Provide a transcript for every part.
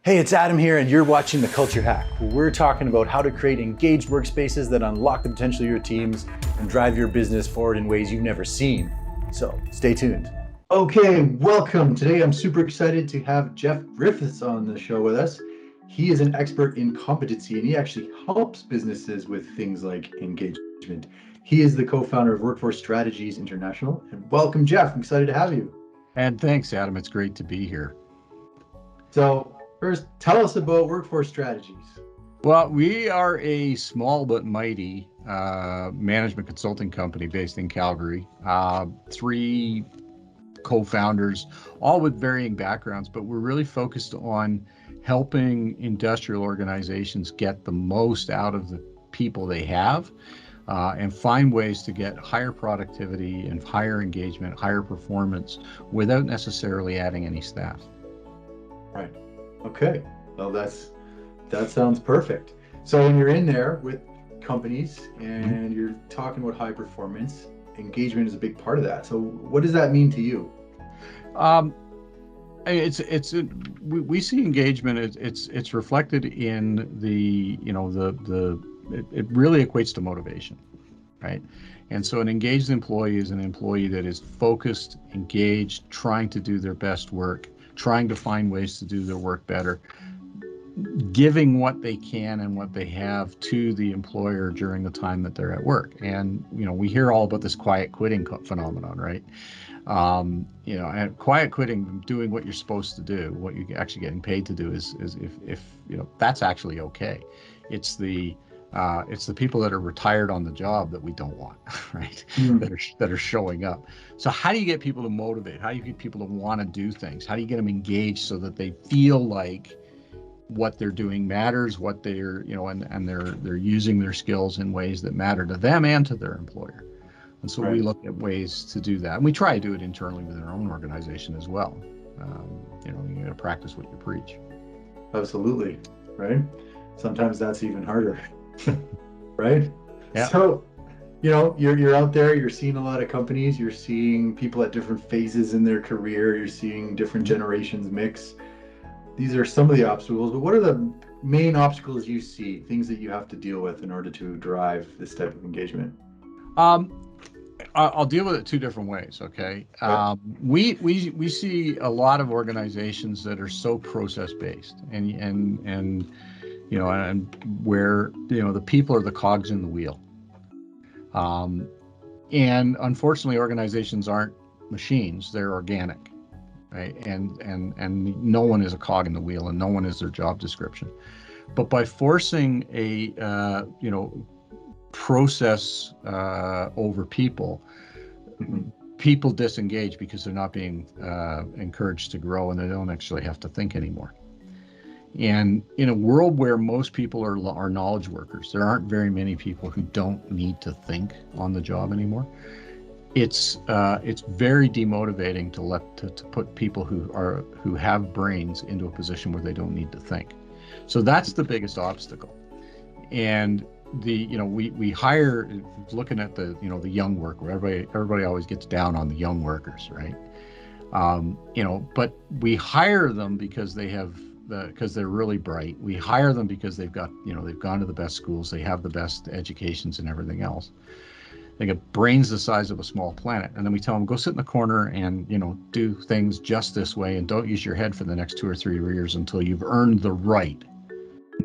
Hey, it's Adam here, and you're watching The Culture Hack, where we're talking about how to create engaged workspaces that unlock the potential of your teams and drive your business forward in ways you've never seen. So stay tuned. Okay, welcome. Today I'm super excited to have Jeff Griffiths on the show with us. He is an expert in competency, and he actually helps businesses with things like engagement. He is the co-founder of Workforce Strategies International. And welcome, Jeff. I'm excited to have you. And thanks, Adam. It's great to be here. So first, tell us about Workforce Strategies. Well, we are a small but mighty management consulting company based in Calgary. Three co-founders, all with varying backgrounds, but we're really focused on helping industrial organizations get the most out of the people they have and find ways to get higher productivity and higher engagement, higher performance without necessarily adding any staff. Right. Okay. Well, that sounds perfect. So when you're in there with companies and you're talking about high performance, engagement is a big part of that. So what does that mean to you? We see engagement. It's reflected in it really equates to motivation, right? And so an engaged employee is an employee that is focused, engaged, trying to do their best work, trying to find ways to do their work better, giving what they can and what they have to the employer during the time that they're at work. And, we hear all about this quiet quitting phenomenon, right? And quiet quitting, doing what you're supposed to do, what you're actually getting paid to do is if that's actually okay. It's the people that are retired on the job that we don't want, right? That are showing up. So how do you get people to motivate? How do you get people to want to do things? How do you get them engaged so that they feel like what they're doing matters, what they're, and they're using their skills in ways that matter to them and to their employer. And so we look at ways to do that. And we try to do it internally within our own organization as well. You got to practice what you preach. Absolutely. Right. Sometimes that's even harder. Right. Yeah. So, you're out there, you're seeing a lot of companies, you're seeing people at different phases in their career, you're seeing different generations mix. These are some of the obstacles, but what are the main obstacles you see, things that you have to deal with in order to drive this type of engagement? I'll deal with it two different ways. Okay. We see a lot of organizations that are so process based and where, the people are the cogs in the wheel. And unfortunately, organizations aren't machines, they're organic, right? And no one is a cog in the wheel and no one is their job description. But by forcing a, process over people, people disengage because they're not being encouraged to grow and they don't actually have to think anymore. And in a world where most people are knowledge workers, there aren't very many people who don't need to think on the job anymore. It's very demotivating to put people who have brains into a position where they don't need to think. So that's the biggest obstacle. And we hire, looking at the young worker, everybody always gets down on the young workers, right? But we hire them because because they're really bright. We hire them because they've got, they've gone to the best schools, they have the best educations and everything else. They got brains the size of a small planet. And then we tell them, go sit in the corner and, do things just this way and don't use your head for the next 2 or 3 years until you've earned the right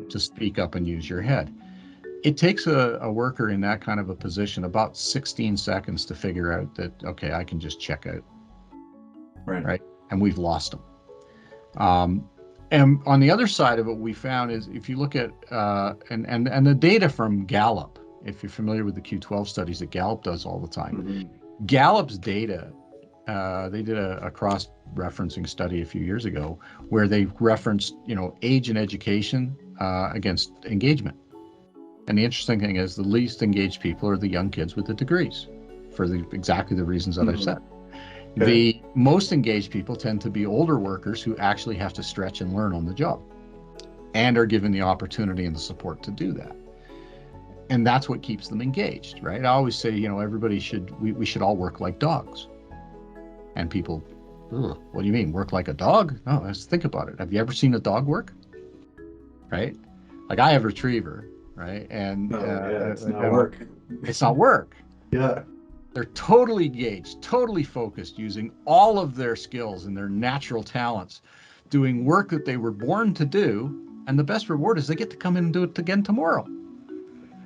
to speak up and use your head. It takes a worker in that kind of a position about 16 seconds to figure out that, okay, I can just check out. Right. And we've lost them. And on the other side of it, we found is if you look at, and the data from Gallup, if you're familiar with the Q12 studies that Gallup does all the time, Gallup's data, they did a cross-referencing study a few years ago where they referenced, age and education against engagement. And the interesting thing is the least engaged people are the young kids with the degrees for exactly the reasons that I've said. Okay. The most engaged people tend to be older workers who actually have to stretch and learn on the job and are given the opportunity and the support to do that. And that's what keeps them engaged, right? I always say, everybody we should all work like dogs. And people, what do you mean, work like a dog? No, let's think about it. Have you ever seen a dog work? right? Like I have a retriever, right? And it's not work. It's not work. Yeah. They're totally engaged, totally focused, using all of their skills and their natural talents, doing work that they were born to do. And the best reward is they get to come in and do it again tomorrow,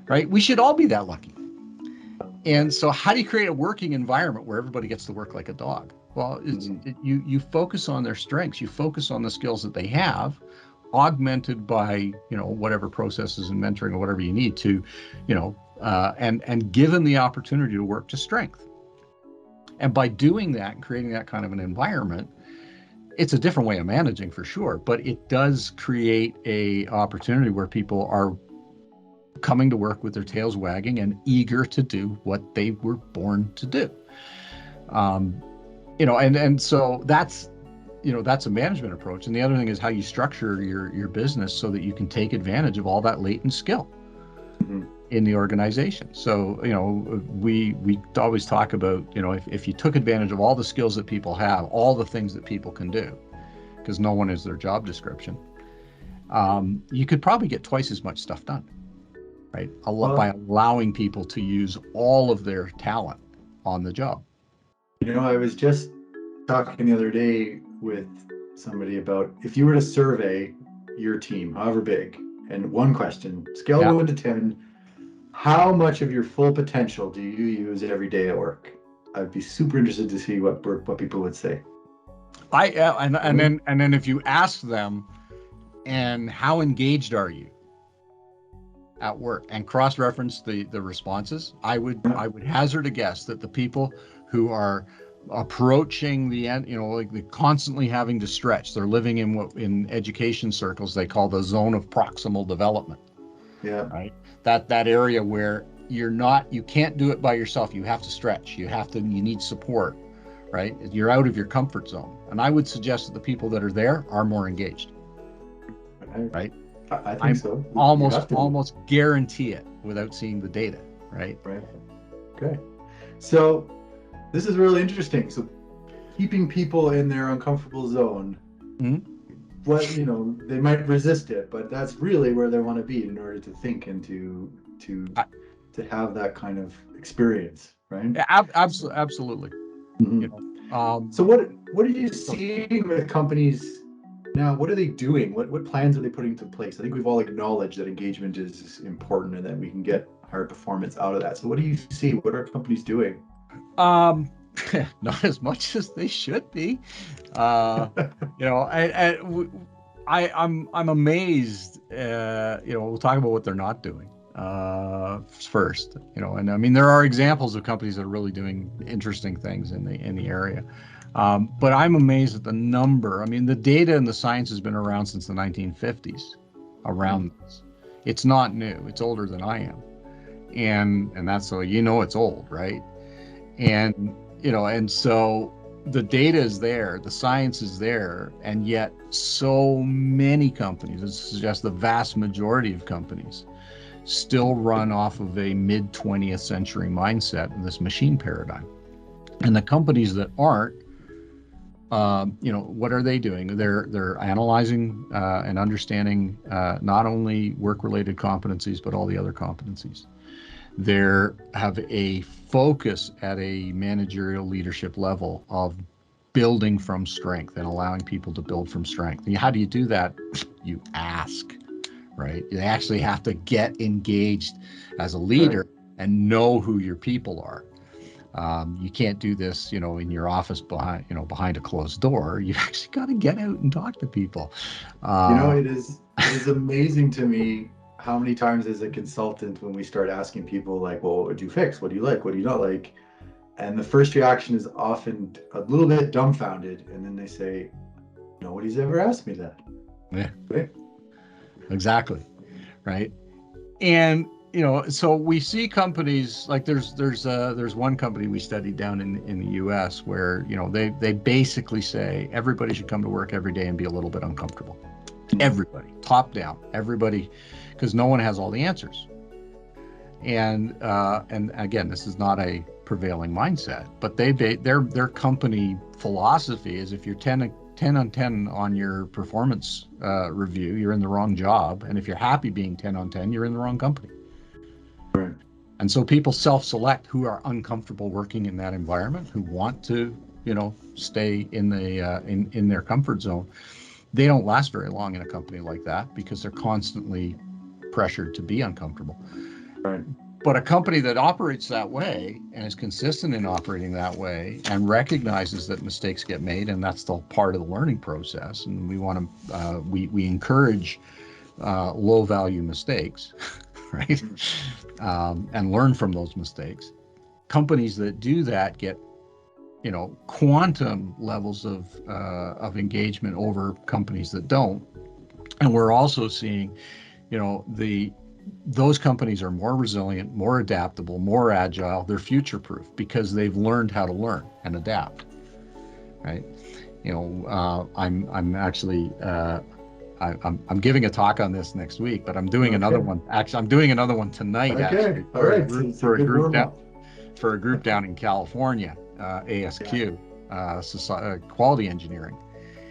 right? We should all be that lucky. And so how do you create a working environment where everybody gets to work like a dog? Well, you focus on their strengths, you focus on the skills that they have, augmented by, whatever processes and mentoring or whatever you need to, and given the opportunity to work to strength. And by doing that and creating that kind of an environment, it's a different way of managing for sure, but it does create a opportunity where people are coming to work with their tails wagging and eager to do what they were born to do. And so that's a management approach. And the other thing is how you structure your business so that you can take advantage of all that latent skill in the organization. So, we always talk about, if you took advantage of all the skills that people have, all the things that people can do, because no one is their job description, you could probably get twice as much stuff done, right? By allowing people to use all of their talent on the job. I was just talking the other day with somebody about if you were to survey your team, however big, and one question, scale of 1 to 10, how much of your full potential do you use every day at work? I'd be super interested to see what people would say. And then if you ask them, and how engaged are you at work, and cross-reference the responses, I would hazard a guess that the people who are approaching the end, like they're constantly having to stretch, they're living in what in education circles they call the zone of proximal development. Yeah. Right. That area where you can't do it by yourself. You have to stretch. You need support, right? You're out of your comfort zone. And I would suggest that the people that are there are more engaged. Right. I think so. Almost guarantee it without seeing the data. Right. Right. Okay. So this is really interesting. So keeping people in their uncomfortable zone, they might resist it, but that's really where they want to be in order to think and to have that kind of experience, right? Absolutely. So what are you seeing with companies now? What are they doing? What plans are they putting into place? I think we've all acknowledged that engagement is important and that we can get higher performance out of that. So what do you see? What are companies doing? Not as much as they should be. I'm amazed. We'll talk about what they're not doing first. And I mean there are examples of companies that are really doing interesting things in the area. But I'm amazed at the number. I mean, the data and the science has been around since the 1950s around this. It's not new. It's older than I am, and that's so it's old, right? And so the data is there, the science is there, and yet so many companies, it suggests the vast majority of companies, still run off of a mid-20th century mindset in this machine paradigm. And the companies that aren't, what are they doing? They're analyzing and understanding not only work-related competencies, but all the other competencies. They have a focus at a managerial leadership level of building from strength and allowing people to build from strength. And how do you do that? You ask, right? You actually have to get engaged as a leader and know who your people are. You can't do this, in your office behind a closed door. You actually got to get out and talk to people. It is amazing to me how many times as a consultant, when we start asking people like, well, what would you fix? What do you like? What do you not like? And the first reaction is often a little bit dumbfounded. And then they say, nobody's ever asked me that. Yeah, right? Exactly. Right. And, so we see companies like there's one company we studied down in the US where, they basically say everybody should come to work every day and be a little bit uncomfortable. Everybody, top down, everybody, because no one has all the answers. And again, this is not a prevailing mindset, but their company philosophy is if you're 10 10 on 10 on your performance review, you're in the wrong job. And if you're happy being 10 on 10, you're in the wrong company. Right. And so people self-select who are uncomfortable working in that environment, who want to, stay in the in their comfort zone. They don't last very long in a company like that because they're constantly pressured to be uncomfortable. Right. But a company that operates that way and is consistent in operating that way and recognizes that mistakes get made, and that's the part of the learning process. And we want to, we encourage low value mistakes, right? And learn from those mistakes. Companies that do that get, quantum levels of engagement over companies that don't. And we're also seeing, those companies are more resilient, more adaptable, more agile. They're future-proof because they've learned how to learn and adapt, right? I'm actually I'm giving a talk on this next week, but I'm doing another one. Actually, I'm doing another one tonight. Okay. Actually, for a group down in California, ASQ, quality engineering.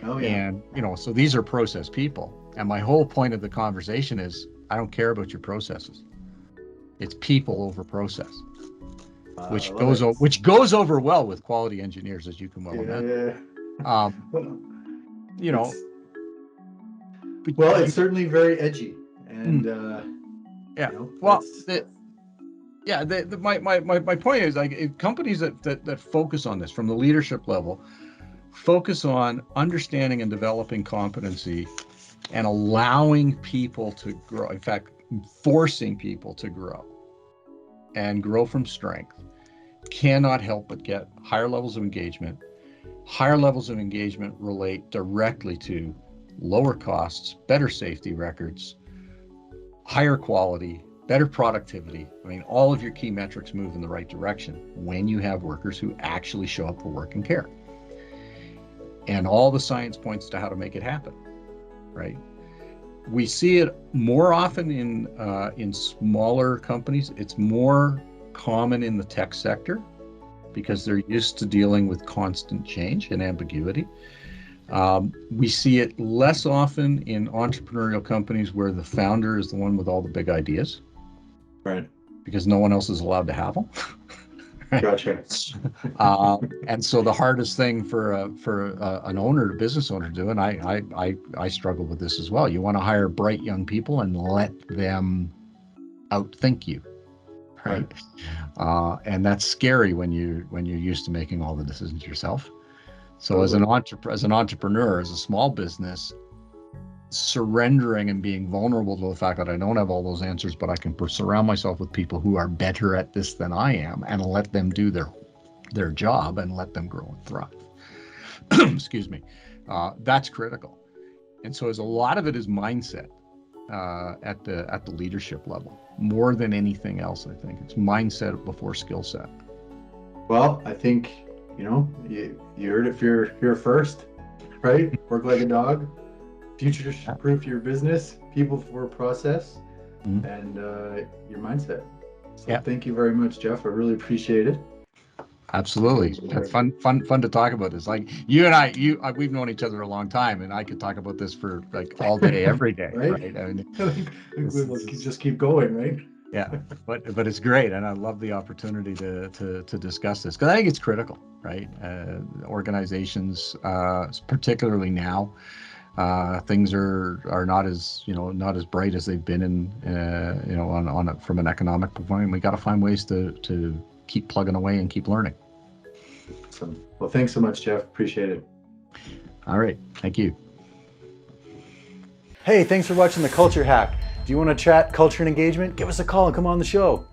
Oh yeah. And so these are process people, and my whole point of the conversation is I don't care about your processes. It's people over process, which goes over well with quality engineers, as you can well imagine. Yeah. Well, it's certainly very edgy, and yeah. My point is, like, companies that focus on this from the leadership level, focus on understanding and developing competency and allowing people to grow. In fact, forcing people to grow and grow from strength cannot help but get higher levels of engagement. Higher levels of engagement relate directly to lower costs, better safety records, higher quality, better productivity. I mean, all of your key metrics move in the right direction when you have workers who actually show up for work and care. And all the science points to how to make it happen, right? We see it more often in smaller companies. It's more common in the tech sector because they're used to dealing with constant change and ambiguity. We see it less often in entrepreneurial companies where the founder is the one with all the big ideas, right? Because no one else is allowed to have them. Gotcha. And so the hardest thing for an owner, a business owner, to do, and I struggle with this as well. You want to hire bright young people and let them outthink you, right? And that's scary when you're used to making all the decisions yourself. So as an entrepreneur, as a small business, surrendering and being vulnerable to the fact that I don't have all those answers, but I can surround myself with people who are better at this than I am and let them do their job and let them grow and thrive. Excuse me. That's critical. And so as a lot of it is mindset at the leadership level, more than anything else. I think it's mindset before skill set. Well, I think, you heard it here first, right? Work like a dog, future-proof your business, people for process, and your mindset. So thank you very much, Jeff. I really appreciate it. Absolutely. It's fun to talk about this. Like you and I, we've known each other a long time, and I could talk about this for like all day, every day. Right? I mean, we'll just keep going, right? Yeah, but it's great, and I love the opportunity to discuss this because I think it's critical, right? Organizations, particularly now, things are not as bright as they've been from an economic point. We got to find ways to keep plugging away and keep learning. Awesome. Well, thanks so much, Jeff. Appreciate it. All right, thank you. Hey, thanks for watching the Culture Hack. Do you want to chat culture and engagement? Give us a call and come on the show.